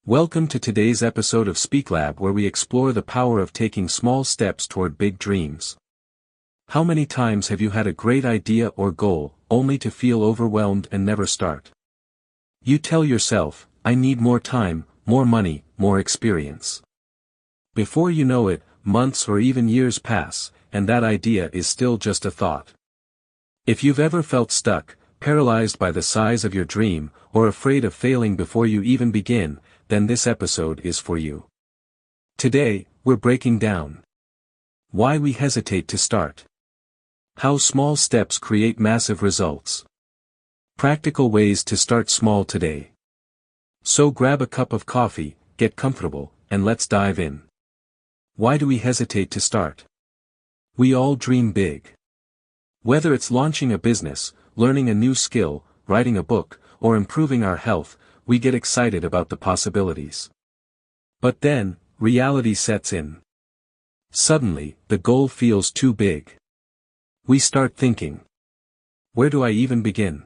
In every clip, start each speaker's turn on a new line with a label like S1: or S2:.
S1: Welcome to today's episode of SpeakLab, where we explore the power of taking small steps toward big dreams. How many times have you had a great idea or goal, only to feel overwhelmed and never start? You tell yourself, I need more time, more money, more experience. Before you know it, months or even years pass, and that idea is still just a thought. If you've ever felt stuck, paralyzed by the size of your dream, or afraid of failing before you even begin, then this episode is for you. Today, we're breaking down why we hesitate to start, how small steps create massive results, practical ways to start small today. So grab a cup of coffee, get comfortable, and let's dive in. Why do we hesitate to start? We all dream big. Whether it's launching a business, learning a new skill, writing a book, or improving our health, we get excited about the possibilities. But then, reality sets in. Suddenly, the goal feels too big. We start thinking, where do I even begin?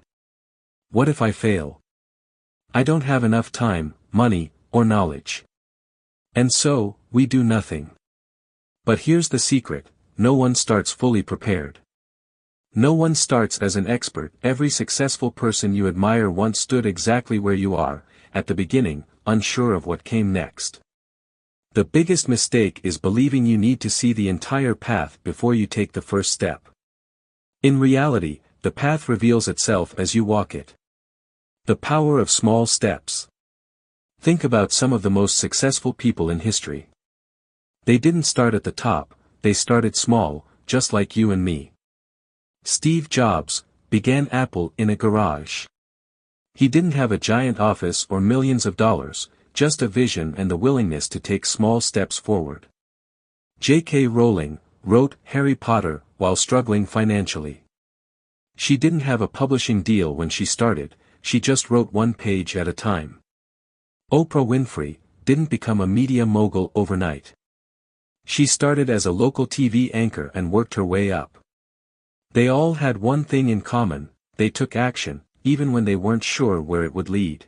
S1: What if I fail? I don't have enough time, money, or knowledge. And so, we do nothing. But here's the secret, no one starts fully prepared. No one starts as an expert. Every successful person you admire once stood exactly where you are, at the beginning, unsure of what came next. The biggest mistake is believing you need to see the entire path before you take the first step. In reality, the path reveals itself as you walk it. The power of small steps. Think about some of the most successful people in history. They didn't start at the top, they started small, just like you and me. Steve Jobs began Apple in a garage. He didn't have a giant office or millions of dollars, just a vision and the willingness to take small steps forward. J.K. Rowling wrote Harry Potter while struggling financially. She didn't have a publishing deal when she started, she just wrote one page at a time. Oprah Winfrey didn't become a media mogul overnight. She started as a local TV anchor and worked her way up. They all had one thing in common, they took action, even when they weren't sure where it would lead.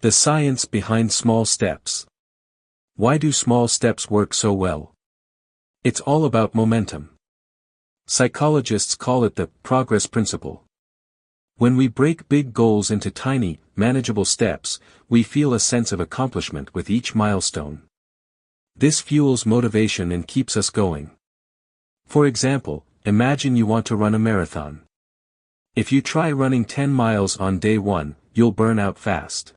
S1: The science behind small steps. Why do small steps work so well? It's all about momentum. Psychologists call it the progress principle. When we break big goals into tiny, manageable steps, we feel a sense of accomplishment with each milestone. This fuels motivation and keeps us going. For example, imagine you want to run a marathon. If you try running 10 miles on day 1, you'll burn out fast.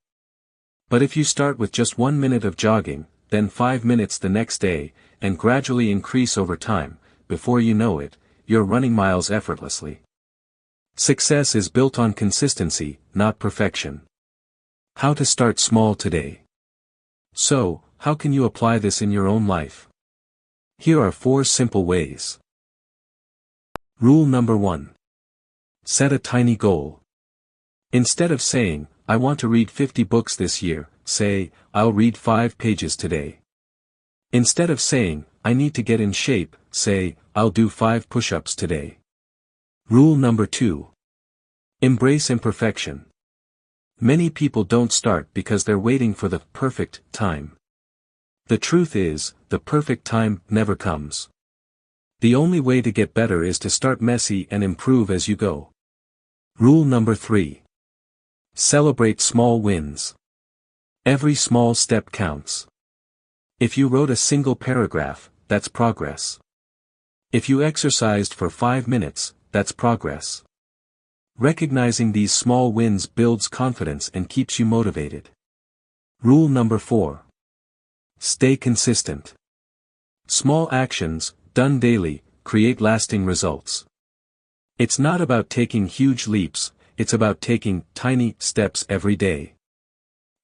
S1: But if you start with just 1 minute of jogging, then 5 minutes the next day, and gradually increase over time, before you know it, you're running miles effortlessly. Success is built on consistency, not perfection. How to start small today. So, how can you apply this in your own life? Here are 4 simple ways. Rule number 1. Set a tiny goal. Instead of saying, I want to read 50 books this year, say, I'll read 5 pages today. Instead of saying, I need to get in shape, say, I'll do 5 push-ups today. Rule number 2. Embrace imperfection. Many people don't start because they're waiting for the perfect time. The truth is, the perfect time never comes. The only way to get better is to start messy and improve as you go. Rule number 3. Celebrate small wins. Every small step counts. If you wrote a single paragraph, that's progress. If you exercised for 5 minutes, that's progress. Recognizing these small wins builds confidence and keeps you motivated. Rule number 4. Stay consistent. Small actions, done daily, create lasting results. It's not about taking huge leaps, it's about taking tiny steps every day.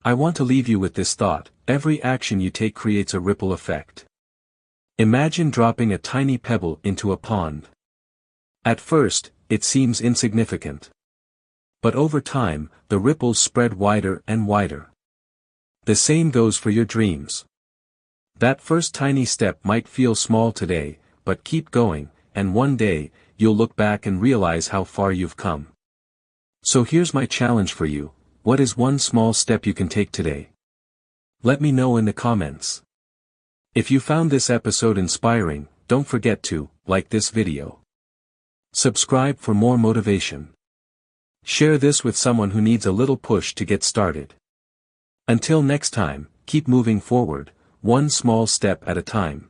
S1: I want to leave you with this thought, every action you take creates a ripple effect. Imagine dropping a tiny pebble into a pond. At first, it seems insignificant. But over time, the ripples spread wider and wider. The same goes for your dreams. That first tiny step might feel small today, but keep going, and one day, you'll look back and realize how far you've come. So here's my challenge for you, what is one small step you can take today? Let me know in the comments. If you found this episode inspiring, don't forget to like this video. Subscribe for more motivation. Share this with someone who needs a little push to get started. Until next time, keep moving forward, one small step at a time.